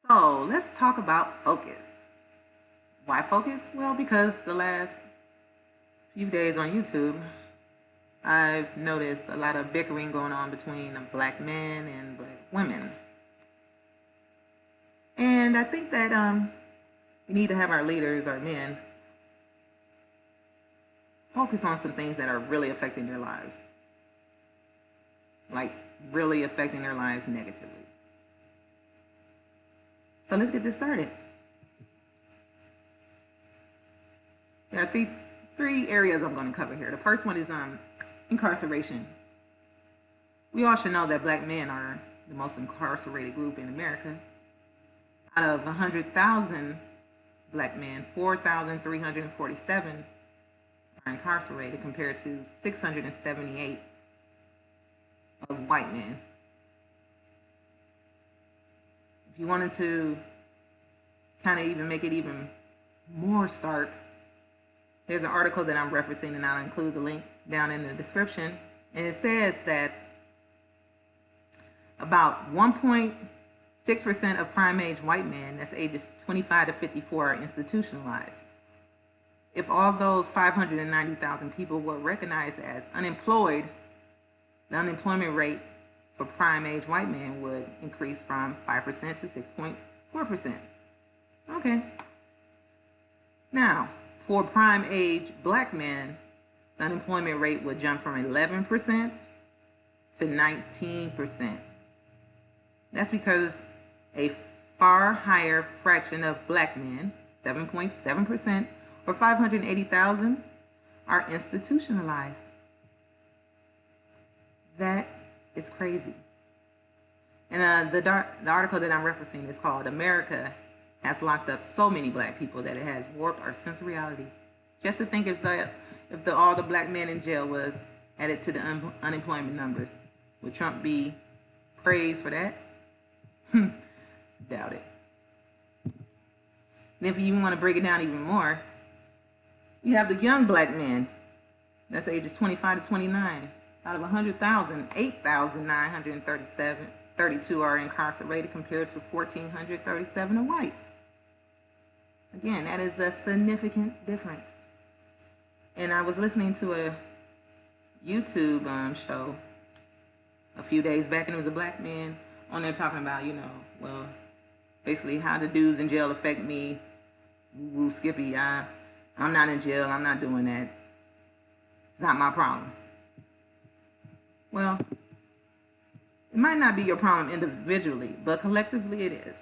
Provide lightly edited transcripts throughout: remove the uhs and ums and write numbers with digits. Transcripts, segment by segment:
So let's talk about focus. Why focus? Well, because the last few days on YouTube, I've noticed a lot of bickering going on between black men and black women. And I think that we need to have our leaders, our men, focus on some things that are really affecting their lives. Like really affecting their lives negatively. So let's get this started. There are three areas I'm going to cover here. The first one is incarceration. We all should know that black men are the most incarcerated group in America. Out of 100,000 black men, 4,347 are incarcerated compared to 678 of white men. If you wanted to kind of even make it even more stark, there's an article that I'm referencing, and I'll include the link down in the description. And it says that about 1.6% of prime age white men, that's ages 25 to 54, are institutionalized. If all those 590,000 people were recognized as unemployed, the unemployment rate for prime age white men would increase from 5% to 6.4%. Okay. Now, for prime age black men, the unemployment rate would jump from 11% to 19%. That's because a far higher fraction of black men, 7.7%, or 580,000, are institutionalized. That is crazy. And the article that I'm referencing is called "America Has Locked Up So Many Black People That It Has Warped Our Sense of Reality." Just to think if all the black men in jail was added to the unemployment numbers, would Trump be praised for that? Doubt it. And if you want to break it down even more, you have the young black men. That's ages 25 to 29. Out of 100,000, 8,932 are incarcerated compared to 1,437 are white. Again, that is a significant difference. And I was listening to a YouTube show a few days back, and it was a black man on there talking about, well, basically how the dudes in jail affect me. Woo, Skippy, I'm not in jail. I'm not doing that. It's not my problem. Well, it might not be your problem individually, but collectively it is.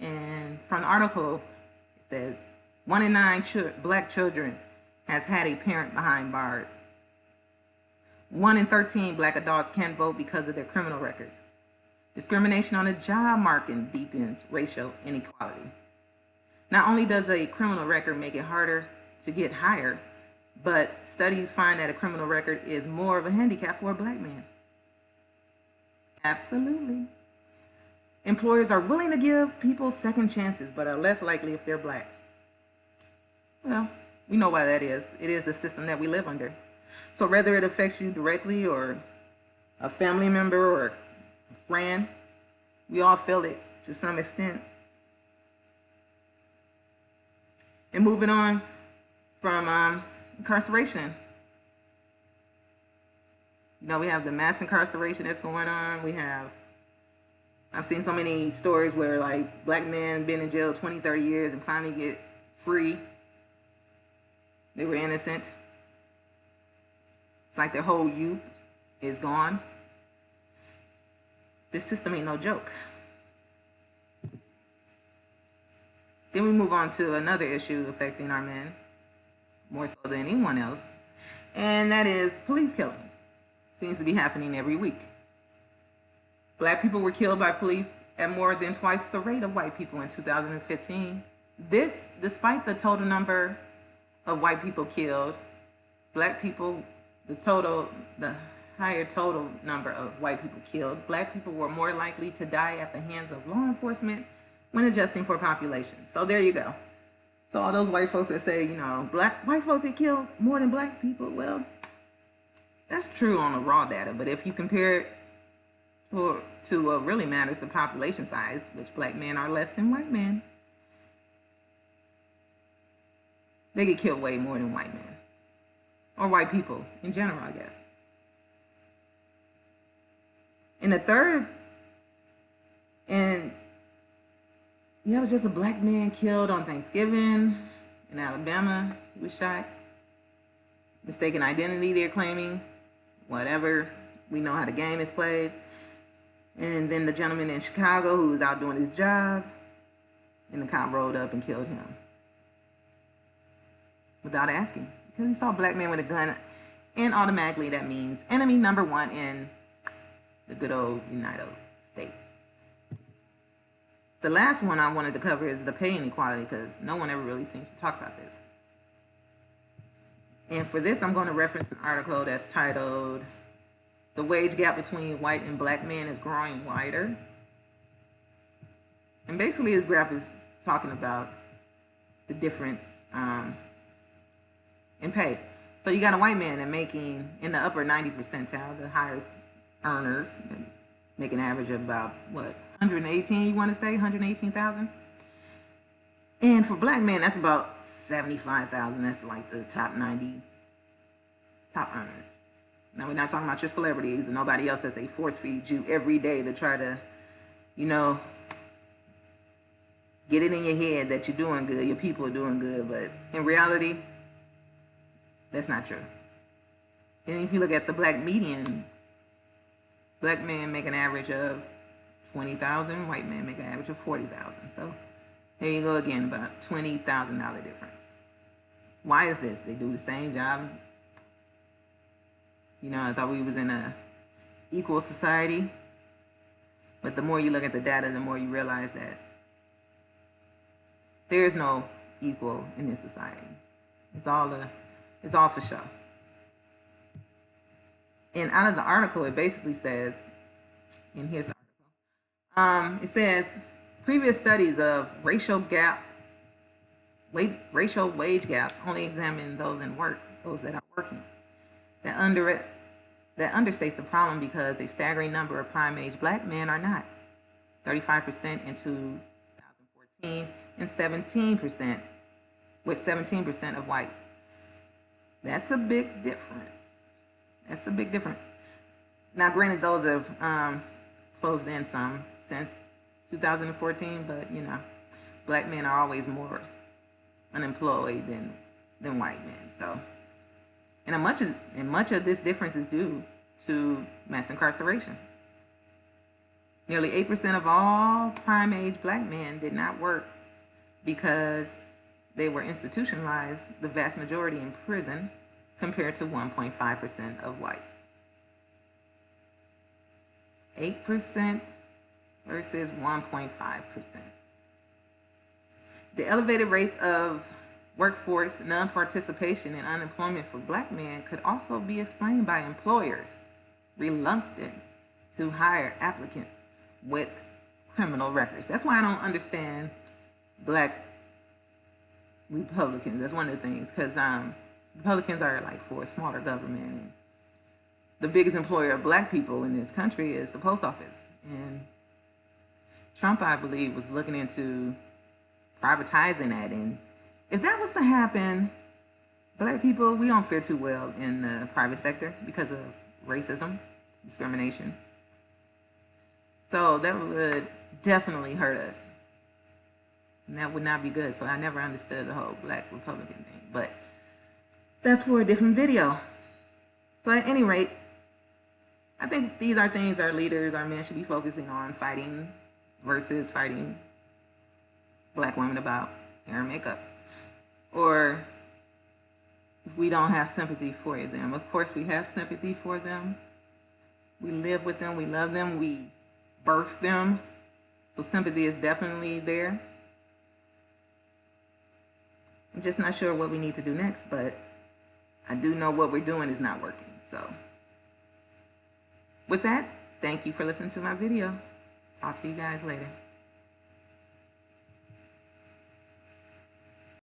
And from the article, it says 1 in 9 black children has had a parent behind bars. 1 in 13 black adults can't vote because of their criminal records. Discrimination on the job market deepens racial inequality. Not only does a criminal record make it harder to get hired, but studies find that a criminal record is more of a handicap for a black man. Absolutely. Employers are willing to give people second chances, but are less likely if they're black. Well, we know why that is. It is the system that we live under. So whether it affects you directly or a family member or a friend, we all feel it to some extent. And moving on from incarceration. We have the mass incarceration that's going on. I've seen so many stories where like black men been in jail 20, 30 years and finally get free. They were innocent. It's like their whole youth is gone. This system ain't no joke. Then we move on to another issue affecting our men, more so than anyone else, and that is police killings. Seems to be happening every week. Black people were killed by police at more than twice the rate of white people in 2015. This, despite the total number of white people killed, black people, the higher total number of white people killed, black people were more likely to die at the hands of law enforcement when adjusting for population. So there you go. So all those white folks that say, white folks get killed more than black people, well, that's true on the raw data. But if you compare it to what really matters, the population size, which black men are less than white men. They get killed way more than white men. Or white people in general, I guess. And the third, and yeah, it was just a black man killed on Thanksgiving in Alabama. He was shot. Mistaken identity, they're claiming. Whatever. We know how the game is played. And then the gentleman in Chicago who was out doing his job, and the cop rolled up and killed him without asking, because he saw a black man with a gun, and automatically that means enemy number one in the good old United States. The last one I wanted to cover is the pay inequality, because no one ever really seems to talk about this. And for this, I'm going to reference an article that's titled, "The Wage Gap Between White and Black Men is Growing Wider." And basically this graph is talking about the difference in pay. So you got a white man that making in the upper 90 percentile, the highest earners, make an average of about, what, 118, you want to say? 118,000? And for black men, that's about 75,000. That's like the top 90 top earners. Now, we're not talking about your celebrities and nobody else that they force feed you every day to try to, you know, get it in your head that you're doing good, your people are doing good. But in reality, that's not true. And if you look at the black median, black men make an average of 20,000, white men make an average of 40,000. So there you go again, about $20,000 difference. Why is this? They do the same job. You know, I thought we was in a equal society, but the more you look at the data, the more you realize that there is no equal in this society. It's all for show. And out of the article, it basically says, and here's the article. It says, previous studies of racial wage gaps only examine those in work, those that are working. That understates the problem, because a staggering number of prime-age black men are not. 35% in 2014, and 17%, with 17% of whites. That's a big difference. That's a big difference. Now, granted, those have closed in some since 2014, but you know, black men are always more unemployed than white men. So, and much of this difference is due to mass incarceration. Nearly 8% of all prime-age black men did not work because they were institutionalized, the vast majority in prison, compared to 1.5% of whites. 8% versus 1.5%. The elevated rates of workforce non-participation and unemployment for black men could also be explained by employers' reluctance to hire applicants with criminal records. That's why I don't understand black Republicans. That's one of the things, because Republicans are like for a smaller government, and the biggest employer of black people in this country is the post office. And Trump, I believe, was looking into privatizing that. And if that was to happen, black people, we don't fare too well in the private sector because of racism, discrimination. So that would definitely hurt us. And that would not be good. So I never understood the whole black Republican thing. But that's for a different video. So at any rate, I think these are things our leaders, our men should be focusing on, fighting versus fighting black women about hair and makeup. Or if we don't have sympathy for them. Of course we have sympathy for them. We live with them, we love them, we birth them. So sympathy is definitely there. I'm just not sure what we need to do next, but I do know what we're doing is not working. So with that, thank you for listening to my video. Talk to you guys later.